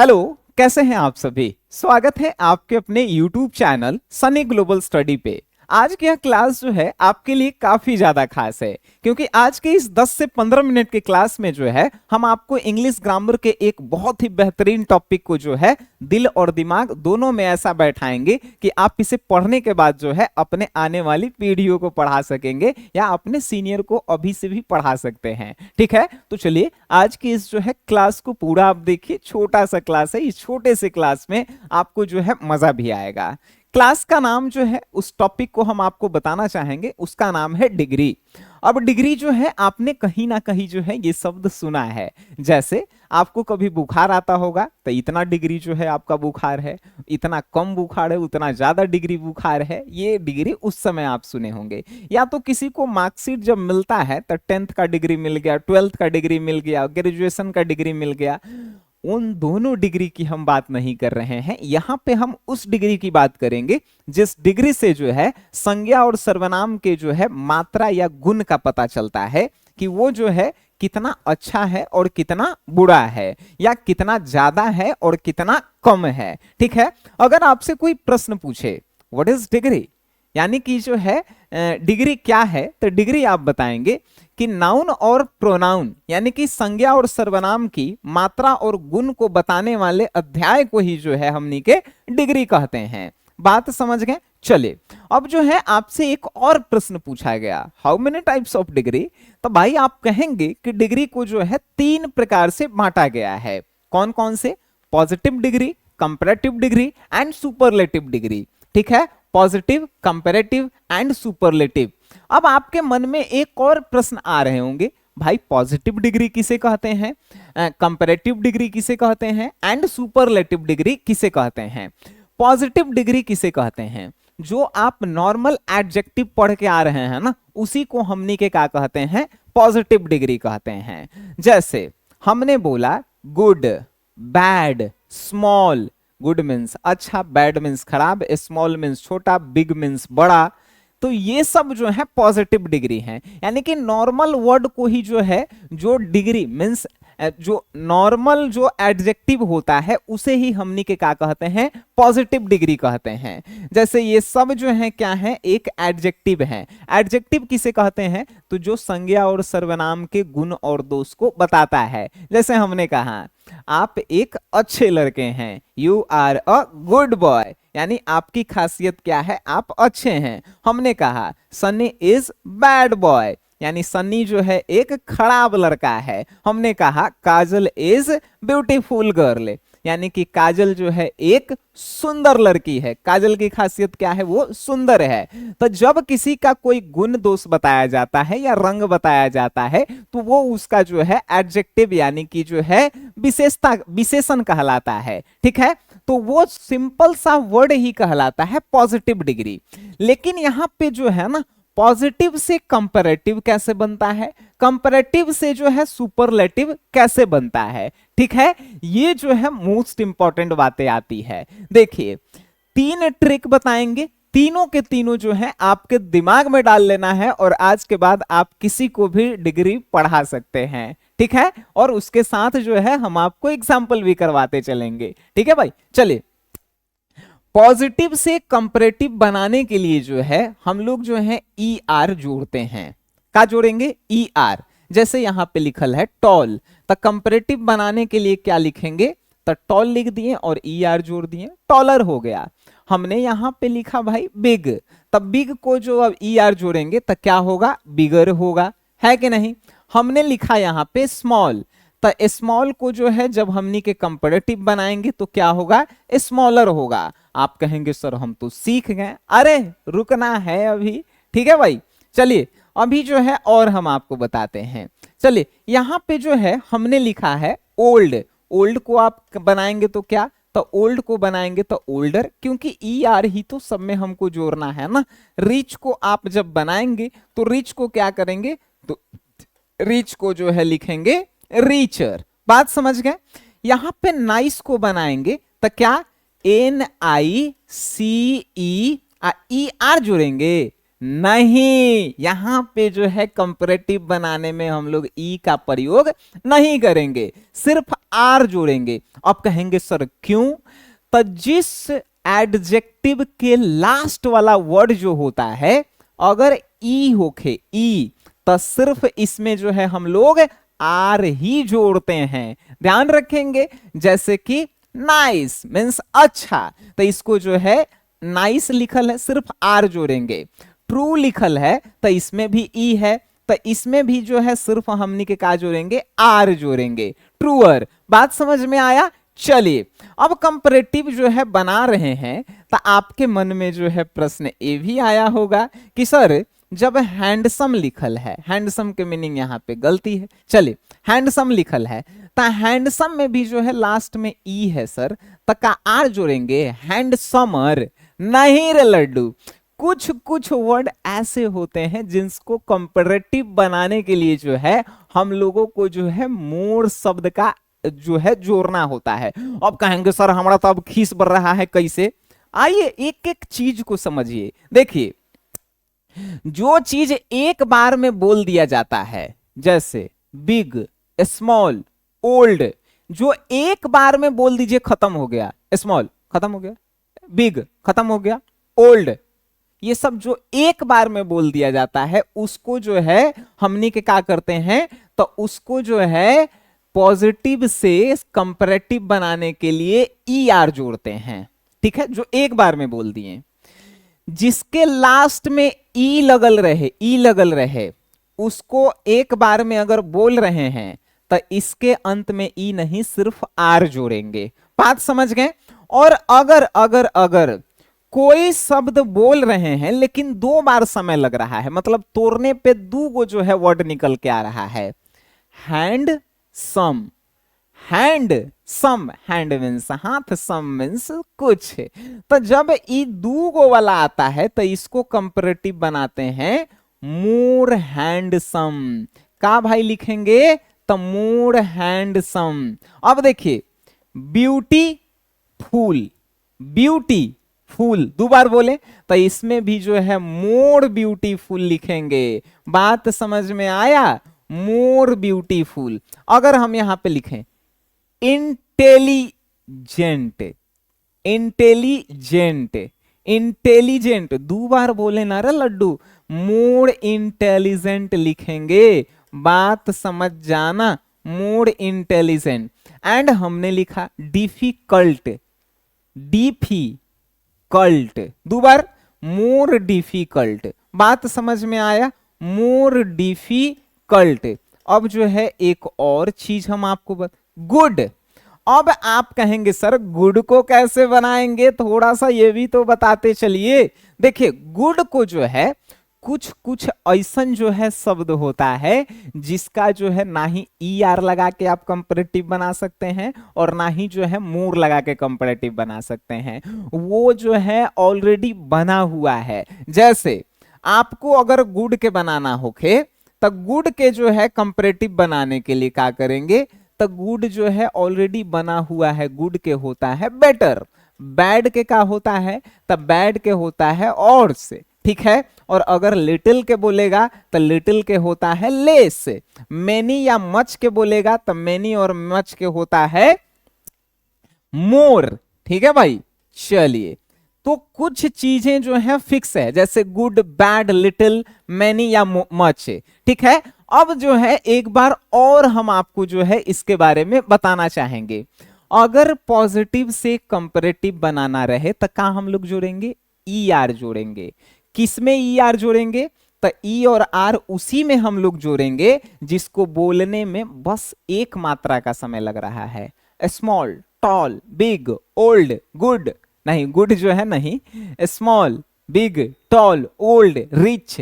Hello, कैसे हैं आप सभी। स्वागत है आपके अपने YouTube channel Sunny global study पे। आज की यह क्लास जो है आपके लिए काफी ज्यादा खास है, क्योंकि आज के इस 10 से 15 मिनट के क्लास में जो है हम आपको इंग्लिश ग्रामर के एक बहुत ही बेहतरीन टॉपिक को जो है दिल और दिमाग दोनों में ऐसा बैठाएंगे कि आप इसे पढ़ने के बाद जो है अपने आने वाली पीढ़ियों को पढ़ा सकेंगे या अपने सीनियर को अभी से भी पढ़ा सकते हैं। ठीक है, तो चलिए आज की इस जो है क्लास को पूरा आप देखिए। छोटा सा क्लास है, इस छोटे से क्लास में आपको जो है मजा भी आएगा। क्लास का नाम जो है, उस टॉपिक को हम आपको बताना चाहेंगे, उसका नाम है डिग्री। अब डिग्री जो है आपने कहीं ना कहीं जो है ये शब्द सुना है। जैसे आपको कभी बुखार आता होगा तो इतना डिग्री जो है आपका बुखार है, इतना कम बुखार है, उतना ज्यादा डिग्री बुखार है, ये डिग्री उस समय आप सुने होंगे। या तो किसी को मार्कशीट जब मिलता है तो 10th का डिग्री मिल गया, 12th का डिग्री मिल गया, ग्रेजुएशन का डिग्री मिल गया। उन दोनों डिग्री की हम बात नहीं कर रहे हैं, यहां पे हम उस डिग्री की बात करेंगे जिस डिग्री से जो है संज्ञा और सर्वनाम के जो है मात्रा या गुण का पता चलता है कि वो जो है कितना अच्छा है और कितना बुरा है, या कितना ज्यादा है और कितना कम है। ठीक है, अगर आपसे कोई प्रश्न पूछे व्हाट इज डिग्री, यानी कि जो है डिग्री क्या है, तो डिग्री आप बताएंगे कि नाउन और प्रोनाउन यानी कि संज्ञा और सर्वनाम की मात्रा और गुण को बताने वाले अध्याय को ही जो है हमनी के डिग्री कहते हैं। बात समझ गए। चलिए, अब जो है आपसे एक और प्रश्न पूछा गया, how many types of degree. तो भाई आप कहेंगे कि डिग्री को जो है 3 प्रकार से बांटा गया है। कौन कौन से? Positive degree, comparative degree and superlative degree. ठीक है, पॉजिटिव, कंपैरेटिव एंड सुपरलेटिव। अब आपके मन में एक और प्रश्न आ रहे होंगे, भाई पॉजिटिव डिग्री किसे कहते हैं, कंपैरेटिव डिग्री किसे कहते हैं एंड सुपरलेटिव डिग्री किसे कहते हैं। पॉजिटिव डिग्री किसे कहते हैं? जो आप नॉर्मल एडजेक्टिव पढ़ के आ रहे हैं ना, उसी को हमनी के क्या कहते हैं? पॉजिटिव डिग्री कहते हैं। जैसे हमने बोला good, bad, small. Good means अच्छा, बैड मीन्स खराब, स्मॉल मीन्स छोटा, बिग मीन्स बड़ा। तो ये सब जो है पॉजिटिव डिग्री है, यानी कि नॉर्मल वर्ड को ही जो है, जो डिग्री मीन्स जो नॉर्मल जो एडजेक्टिव होता है उसे ही हमनी के क्या कहते हैं? पॉजिटिव डिग्री कहते हैं। जैसे ये सब जो है क्या है? एक एडजेक्टिव है। एडजेक्टिव किसे कहते हैं? तो जो संज्ञा और सर्वनाम के गुण और दोष को बताता है। जैसे हमने कहा आप एक अच्छे लड़के हैं, you are a good boy, यानी आपकी खासियत क्या है? आप अच्छे हैं। हमने कहा सनी इज बैड बॉय, यानी सन्नी जो है एक खराब लड़का है। हमने कहा काजल इज ब्यूटीफुल गर्ल, यानी कि काजल जो है एक सुंदर लड़की है। काजल की खासियत क्या है? वो सुंदर है। तो जब किसी का कोई गुण दोष बताया जाता है या रंग बताया जाता है तो वो उसका जो है एडजेक्टिव यानी कि जो है विशेषता, विशेषण कहलाता है। ठीक है, तो वो सिंपल सा वर्ड ही कहलाता है पॉजिटिव डिग्री। लेकिन यहां पे जो है ना, पॉजिटिव से कंपैरेटिव कैसे बनता है, कंपैरेटिव से जो है सुपरलेटिव कैसे बनता है। ठीक है, ये जो है मोस्ट इंपॉर्टेंट बातें आती है। देखिए 3 ट्रिक बताएंगे, तीनों के तीनों जो है आपके दिमाग में डाल लेना है और आज के बाद आप किसी को भी डिग्री पढ़ा सकते हैं। ठीक है, और उसके साथ जो है हम आपको एग्जाम्पल भी करवाते चलेंगे। ठीक है भाई, चलिए पॉजिटिव से कंपैरेटिव बनाने के लिए जो है हम लोग जो है ई आर जोड़ते हैं। क्या जोड़ेंगे? E R. जैसे यहां पे लिखल है टॉल, तो कंपैरेटिव बनाने के लिए क्या लिखेंगे? तो टॉल लिख दिए और ई आर जोड़ दिए, टॉलर हो गया। हमने यहां पे लिखा भाई बिग, तब बिग को जो अब ई आर जोड़ेंगे तो क्या होगा? बिगर होगा, है कि नहीं। हमने लिखा यहां पे स्मॉल, तो स्मॉल को जो है जब हमनी के कंपैरेटिव बनाएंगे तो क्या होगा? स्मॉलर होगा। आप कहेंगे सर हम तो सीख गए, अरे रुकना है अभी। ठीक है भाई, चलिए अभी जो है और हम आपको बताते हैं। चलिए यहां पे जो है हमने लिखा है ओल्ड, ओल्ड को आप बनाएंगे तो क्या? तो ओल्ड को बनाएंगे तो ओल्डर, क्योंकि ई आर ही तो सब में हमको जोड़ना है ना। रिच को आप जब बनाएंगे तो रिच को क्या करेंगे? तो रिच को जो है लिखेंगे रीचर। बात समझ गए। यहां पे नाइस को बनाएंगे तो क्या? NICE, ई आर जोड़ेंगे, नहीं, यहां पे जो है कंपैरेटिव बनाने में हम लोग ई का प्रयोग नहीं करेंगे, सिर्फ आर जोड़ेंगे। अब कहेंगे सर क्यों? तो जिस एडजेक्टिव के लास्ट वाला वर्ड जो होता है, अगर ई होके ई, तो सिर्फ इसमें जो है हम लोग आर ही जोड़ते हैं। ध्यान रखेंगे, जैसे कि नाइस मीन्स अच्छा, तो इसको जो है नाइस लिखल है, सिर्फ आर जोड़ेंगे। ट्रू लिखल है तो इसमें भी ई है, तो इसमें भी जो है सिर्फ हमनी के का जोड़ेंगे? आर जोड़ेंगे। ट्रूअर। बात समझ में आया? चलिए, अब कंपैरेटिव जो है बना रहे हैं, तो आपके मन में जो है प्रश्न ये भी आया होगा कि सर जब हैंडसम लिखल है, हैंडसम के मीनिंग यहाँ पे गलती है। चलिए, हैंडसम लिखल है तो हैंडसम में भी जो है लास्ट में ई है सर, तो का आर जोड़ेंगे? हैंडसमर। नहीं रे लड्डू, कुछ कुछ वर्ड ऐसे होते हैं जिनको कंपैरेटिव बनाने के लिए जो है हम लोगों को जो है मोर शब्द का जो है जोड़ना होता है। अब कहेंगे सर हमारा तो अब खीस बढ़ रहा है, कैसे? आइए एक एक चीज को समझिए। देखिए, जो चीज एक बार में बोल दिया जाता है, जैसे बिग, स्मॉल, ओल्ड, जो एक बार में बोल दीजिए खत्म हो गया, स्मॉल खत्म हो गया, बिग खत्म हो गया, ओल्ड, ये सब जो एक बार में बोल दिया जाता है उसको जो है हमनी के क्या करते हैं? तो उसको जो है पॉजिटिव से कंपैरेटिव बनाने के लिए ई आर जोड़ते हैं। ठीक है, जो एक बार में बोल दिए, जिसके लास्ट में ई लगल रहे, ई लगल रहे, उसको एक बार में अगर बोल रहे हैं तो इसके अंत में ई नहीं, सिर्फ आर जोड़ेंगे। बात समझ गए? और अगर अगर अगर कोई शब्द बोल रहे हैं लेकिन दो बार समय लग रहा है, मतलब तोड़ने पे दो गो जो है वर्ड निकल के आ रहा है, handsome, handsome, hand means हाथ, सम मीन्स कुछ, तो जब ई दो गो वाला आता है तो इसको कंपैरेटिव बनाते हैं मोर हैंडसम। का भाई लिखेंगे? तो मोर हैंडसम। अब देखिए, ब्यूटी फूल, ब्यूटी फूल दो बार बोले तो इसमें भी जो है मोर ब्यूटीफुल लिखेंगे। बात समझ में आया? More beautiful. अगर हम यहां पे लिखें इंटेलिजेंट, इंटेलिजेंट, इंटेलिजेंट दो बार बोले ना रे लड्डू, मोर इंटेलिजेंट लिखेंगे। बात समझ जाना, मोर इंटेलिजेंट। एंड हमने लिखा डिफिकल्ट, डिफी कल्ट, दो बार मोर डिफिकल्ट। बात समझ में आया? More difficult. अब जो है एक और चीज हम आपको गुड। अब आप कहेंगे सर गुड को कैसे बनाएंगे, थोड़ा सा ये भी तो बताते चलिए। देखिए, गुड को जो है कुछ कुछ ऐसा जो है शब्द होता है जिसका जो है ना ही ई आर लगा के आप कंपैरेटिव बना सकते हैं और ना ही जो है मोर लगा के कंपैरेटिव बना सकते हैं, वो जो है ऑलरेडी बना हुआ है। जैसे आपको अगर गुड के बनाना होके तो गुड के जो है कंपैरेटिव बनाने के लिए क्या करेंगे? तो गुड जो है ऑलरेडी बना हुआ है, गुड के होता है बेटर, बैड के का होता है? तो बैड के होता है और से, ठीक है। और अगर लिटिल के बोलेगा तो लिटिल के होता है लेस, मेनी या मच के बोलेगा तो मेनी और मच के होता है मोर, ठीक है भाई। चलिए, तो कुछ चीजें जो है फिक्स है, जैसे गुड, बैड, लिटिल, मेनी या मच, ठीक है। अब जो है एक बार और हम आपको जो है इसके बारे में बताना चाहेंगे। अगर पॉजिटिव से कंपैरेटिव बनाना रहे तो क्या हम लोग जोड़ेंगे? ई आर जोड़ेंगे। किसमें ई आर जोड़ेंगे? तो ई और आर उसी में हम लोग जोड़ेंगे जिसको बोलने में बस एक मात्रा का समय लग रहा है। Small, tall, big, old, good, नहीं गुड जो है नहीं, small, big, tall, old, rich,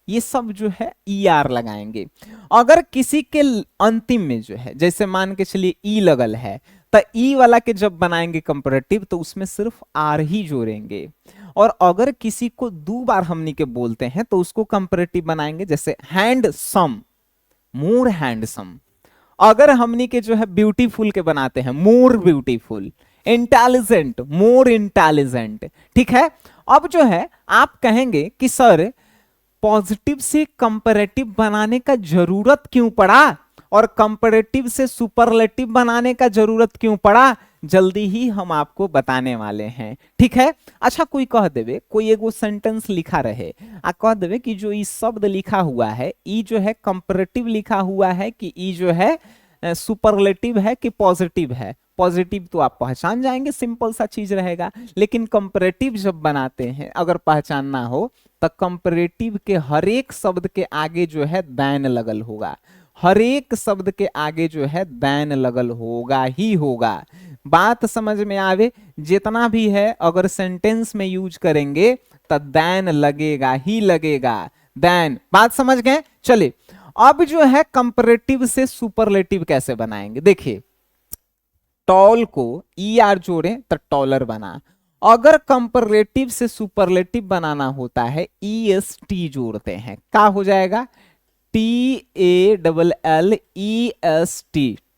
ये सब जो है ई आर लगाएंगे। अगर किसी के अंतिम में जो है, जैसे मान के चलिए ई लगल है, तो ई वाला के जब बनाएंगे कंपैरेटिव तो उसमें सिर्फ आर ही जोड़ेंगे। और अगर किसी को दो बार हमनी के बोलते हैं तो उसको कंपैरेटिव बनाएंगे, जैसे हैंडसम, मोर हैंडसम। अगर हमनी के जो है ब्यूटीफुल के बनाते हैं, more beautiful. Intelligent, more intelligent, ठीक है। अब जो है आप कहेंगे कि सर पॉजिटिव से कंपैरेटिव बनाने का जरूरत क्यों पड़ा और कंपैरेटिव से सुपरलेटिव बनाने का जरूरत क्यों पड़ा, जल्दी ही हम आपको बताने वाले हैं, ठीक है। अच्छा, कोई कह देवे, कोई एगो सेंटेंस लिखा रहे आ कह देवे कि जो ई शब्द लिखा हुआ है ई जो है कंपैरेटिव लिखा हुआ है कि ई जो है सुपरलेटिव है कि पॉजिटिव है। पॉजिटिव तो आप पहचान जाएंगे, सिंपल सा चीज रहेगा, लेकिन कंपैरेटिव जब बनाते हैं अगर पहचानना हो तो कंपैरेटिव के हर एक शब्द के आगे जो है दैन लगल होगा, हर एक शब्द के आगे जो है दैन लगल होगा ही होगा। बात समझ में आवे, जितना भी है अगर सेंटेंस में यूज करेंगे तो दैन लगेगा ही लगेगा, दैन। बात समझ गए? चलिए अब जो है कंपैरेटिव से सुपरलेटिव कैसे बनाएंगे, देखिए टॉल को ई आर जोड़े तो टॉलर बना, अगर कंपैरेटिव से सुपरलेटिव बनाना होता है ई एस टी जोड़ते हैं, क्या हो जाएगा, TALLEST,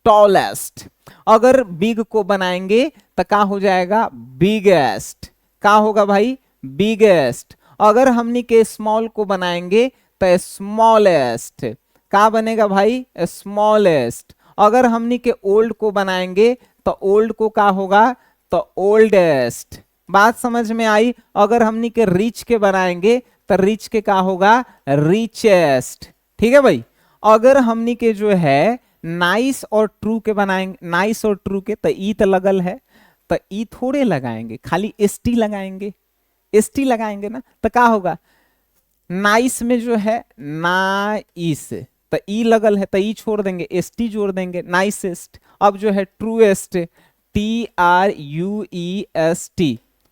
टॉलेस्ट। अगर बिग को बनाएंगे तो क्या हो जाएगा, बिगेस्ट। क्या होगा भाई, बिगेस्ट। अगर हमनी के स्मॉल को बनाएंगे तो स्मॉलेस्ट। क्या बनेगा भाई, स्मॉलेस्ट। अगर हमनी के ओल्ड को बनाएंगे तो ओल्ड को क्या होगा, तो ओल्डेस्ट। बात समझ में आई? अगर हमनी के रिच के बनाएंगे तो रिच के क्या होगा, रिचेस्ट, ठीक है भाई। अगर हमनी के जो है नाइस और ट्रू के बनाएंगे, नाइस और ट्रू के, तो ई तो लगल है तो ई थोड़े लगाएंगे, खाली एसटी लगाएंगे, एसटी लगाएंगे ना, तो क्या होगा, नाइस में जो है नाइस तो ई लगल है तो ई छोड़ देंगे, एसटी जोड़ देंगे, नाइसेस्ट। अब जो है ट्रूएस्ट, TRUEST,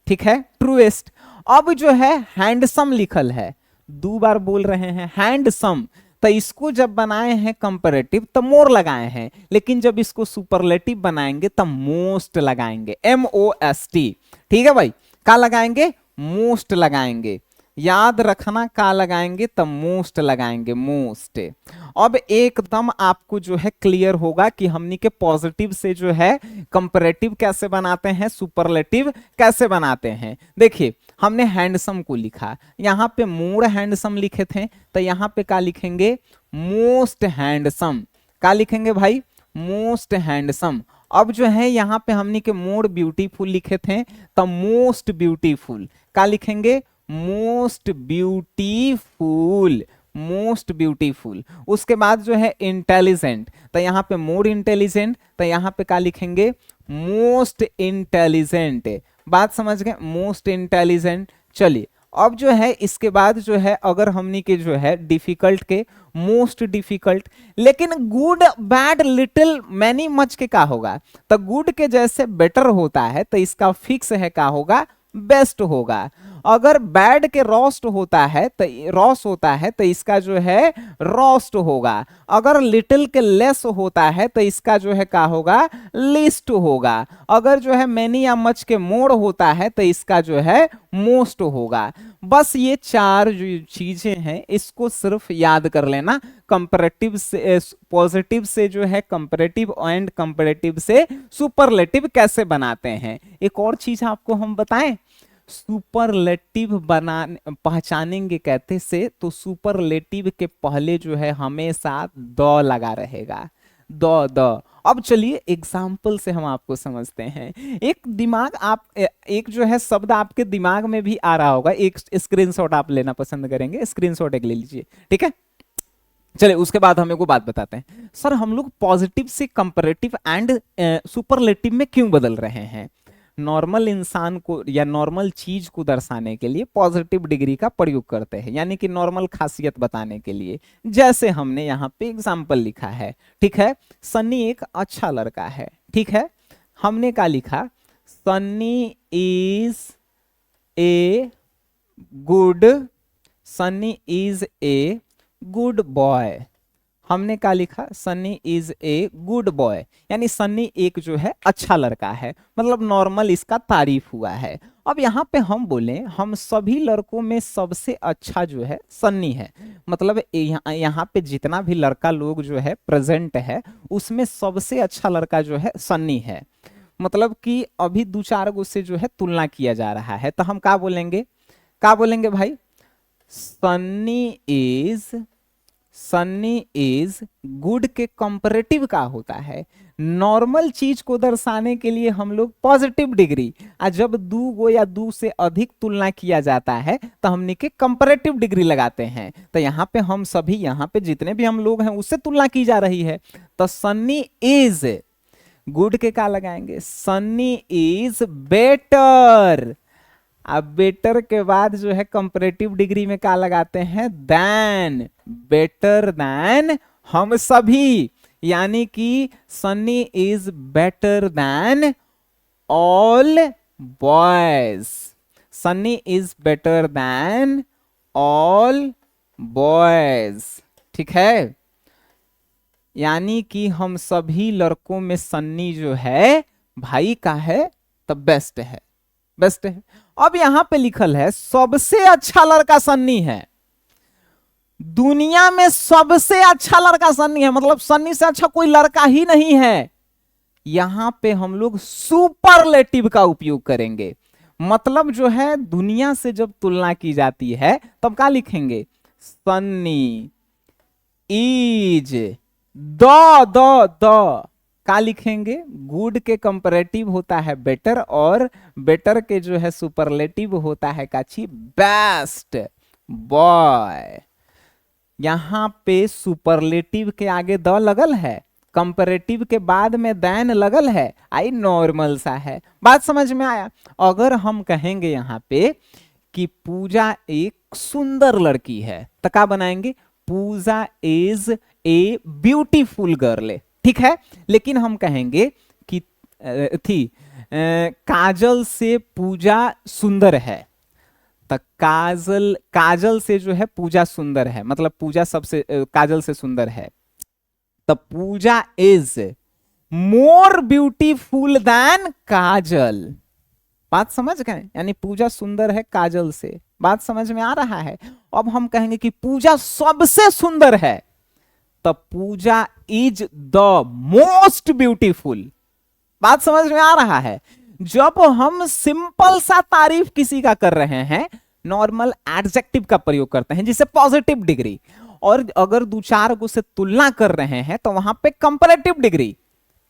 ठीक है, ट्रूएस्ट। अब जो है हैंडसम लिखल है, दो बार बोल रहे हैं हैंडसम, तो इसको जब बनाए हैं कंपैरेटिव तो मोर लगाए हैं, लेकिन जब इसको सुपरलेटिव बनाएंगे तो मोस्ट लगाएंगे, MOST, ठीक है भाई। क्या लगाएंगे, मोस्ट लगाएंगे, याद रखना, क्या लगाएंगे तो मोस्ट लगाएंगे, मोस्ट। अब एकदम आपको जो है क्लियर होगा कि हमनी के पॉजिटिव से जो है कंपैरेटिव कैसे बनाते हैं, सुपरलेटिव कैसे बनाते हैं। देखिए हमने हैंडसम को लिखा, यहाँ पे मोर हैंडसम लिखे थे, तो यहाँ पे क्या लिखेंगे, मोस्ट हैंडसम। क्या लिखेंगे भाई, मोस्ट हैंडसम। अब जो है यहाँ पे हमनी के मोर ब्यूटीफुल लिखे थे तो मोस्ट ब्यूटीफुल। क्या लिखेंगे, मोस्ट ब्यूटीफुल, मोस्ट ब्यूटीफुल। उसके बाद जो है इंटेलिजेंट, तो यहाँ पे मोर इंटेलिजेंट, तो यहाँ पे क्या लिखेंगे, मोस्ट इंटेलिजेंट। बात समझ गए, मोस्ट इंटेलिजेंट। चलिए अब जो है इसके बाद जो है अगर हमनी के जो है डिफिकल्ट के, मोस्ट डिफिकल्ट। लेकिन good bad little many much के क्या होगा, तो गुड के जैसे बेटर होता है तो इसका फिक्स है क्या होगा, बेस्ट होगा। अगर बैड के रोस्ट होता है तो रॉस होता है तो इसका जो है रोस्ट होगा। अगर लिटिल के लेस होता है तो इसका जो है क्या होगा, लिस्ट होगा। अगर जो है मैनी या मच के मोर होता है तो इसका जो है मोस्ट होगा। बस ये चार जो चीजें हैं इसको सिर्फ याद कर लेना। कंपैरेटिव से पॉजिटिव से जो है कंपैरेटिव एंड कंपैरेटिव से सुपरलेटिव कैसे बनाते हैं। एक और चीज आपको हम बताएं, सुपरलेटिव बनाने पहचानेंगे कहते से, तो सुपरलेटिव के पहले जो है हमेशा द लगा रहेगा, द। अब चलिए एग्जाम्पल से हम आपको समझते हैं। एक दिमाग आप एक जो है शब्द आपके दिमाग में भी आ रहा होगा, एक स्क्रीनशॉट आप लेना पसंद करेंगे, स्क्रीनशॉट एक ले लीजिए, ठीक है। चलिए उसके बाद हम एक बात बताते हैं, सर हम लोग पॉजिटिव से कंपैरेटिव एंड सुपरलेटिव में क्यों बदल रहे हैं। नॉर्मल इंसान को या नॉर्मल चीज को दर्शाने के लिए पॉजिटिव डिग्री का प्रयोग करते हैं, यानी कि नॉर्मल खासियत बताने के लिए। जैसे हमने यहाँ पे एग्जाम्पल लिखा है, ठीक है, सन्नी एक अच्छा लड़का है, ठीक है। हमने क्या लिखा, Sunny is a good, Sunny is a good boy. हमने क्या लिखा, Sunny is a good boy, यानी सन्नी एक जो है अच्छा लड़का है, मतलब नॉर्मल इसका तारीफ हुआ है। अब यहाँ पे हम बोले हम सभी लड़कों में सबसे अच्छा जो है सन्नी है, मतलब यहाँ पे जितना भी लड़का लोग जो है प्रेजेंट है उसमें सबसे अच्छा लड़का जो है सन्नी है, मतलब कि अभी दो चार गो से जो है तुलना किया जा रहा है। तो हम क्या बोलेंगे, क्या बोलेंगे भाई, सन्नी इज गुड के कंपैरेटिव का होता है। नॉर्मल चीज को दर्शाने के लिए हम लोग पॉजिटिव डिग्री, और जब दो गो या दो से अधिक तुलना किया जाता है तो हमने के कंपैरेटिव डिग्री लगाते हैं। तो यहाँ पे हम सभी, यहाँ पे जितने भी हम लोग हैं उससे तुलना की जा रही है। तो सन्नी इज गुड के का लगाएंगे, सन्नी इज बेटर। अब बेटर के बाद जो है कंपैरेटिव डिग्री में क्या लगाते हैं, देन, बेटर देन हम सभी, यानी कि Sunny is better than all boys. Sunny is better than all boys, ठीक है। यानी कि हम सभी लड़कों में सन्नी जो है भाई का है तो बेस्ट है, बेस्ट है। अब यहां पे लिखल है सबसे अच्छा लड़का सन्नी है, दुनिया में सबसे अच्छा लड़का सन्नी है, मतलब सन्नी से अच्छा कोई लड़का ही नहीं है। यहां पे हम लोग सुपरलेटिव का उपयोग करेंगे, मतलब जो है दुनिया से जब तुलना की जाती है तब क्या लिखेंगे, सन्नी इज द का लिखेंगे, गुड के कंपैरेटिव होता है बेटर, और बेटर के जो है सुपरलेटिव होता है काची, बेस्ट बॉय। यहां पे सुपरलेटिव के आगे द लगल है, कंपैरेटिव के बाद में देन लगल है, आई नॉर्मल सा है। बात समझ में आया। अगर हम कहेंगे यहां पे कि पूजा एक सुंदर लड़की है तो क्या बनाएंगे, पूजा इज ए ब्यूटीफुल गर्ल, ठीक है। लेकिन हम कहेंगे कि काजल से पूजा सुंदर है, तो काजल से जो है पूजा सुंदर है, मतलब पूजा सबसे काजल से सुंदर है, तो पूजा इज मोर ब्यूटीफुल देन काजल। बात समझ गए, यानी पूजा सुंदर है काजल से। बात समझ में आ रहा है। अब हम कहेंगे कि पूजा सबसे सुंदर है, तो पूजा इज द मोस्ट ब्यूटीफुल। बात समझ में आ रहा है। जब हम सिंपल सा तारीफ किसी का कर रहे हैं, नॉर्मल एडजेक्टिव का प्रयोग करते हैं जिसे पॉजिटिव डिग्री, और अगर दो चार गो से तुलना कर रहे हैं तो वहां पे कंपैरेटिव डिग्री,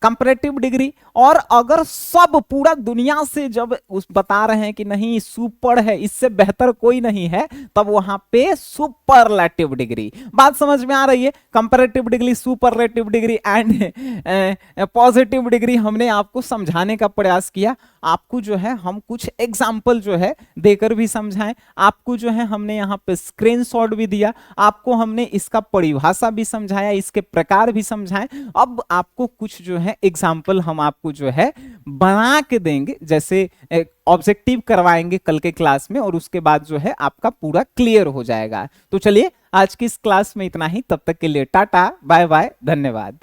कंपैरेटिव डिग्री। और अगर सब पूरा दुनिया से जब उस बता रहे हैं कि नहीं सुपर है, इससे बेहतर कोई नहीं है, तब वहां पे सुपरलेटिव डिग्री। बात समझ में आ रही है। Comparative degree, superlative degree and positive degree हमने आपको समझाने का प्रयास किया। आपको जो है हम कुछ एग्जाम्पल जो है देकर भी समझाएं, आपको जो है हमने यहाँ पे स्क्रीनशॉट भी दिया, आपको हमने इसका परिभाषा भी समझाया, इसके प्रकार भी समझाएं। अब आपको कुछ जो है एग्जाम्पल हम आपको जो है बना के देंगे, जैसे ऑब्जेक्टिव करवाएंगे कल के क्लास में, और उसके बाद जो है आपका पूरा क्लियर हो जाएगा। तो चलिए आज की इस क्लास में इतना ही, तब तक के लिए टाटा बाय बाय, धन्यवाद।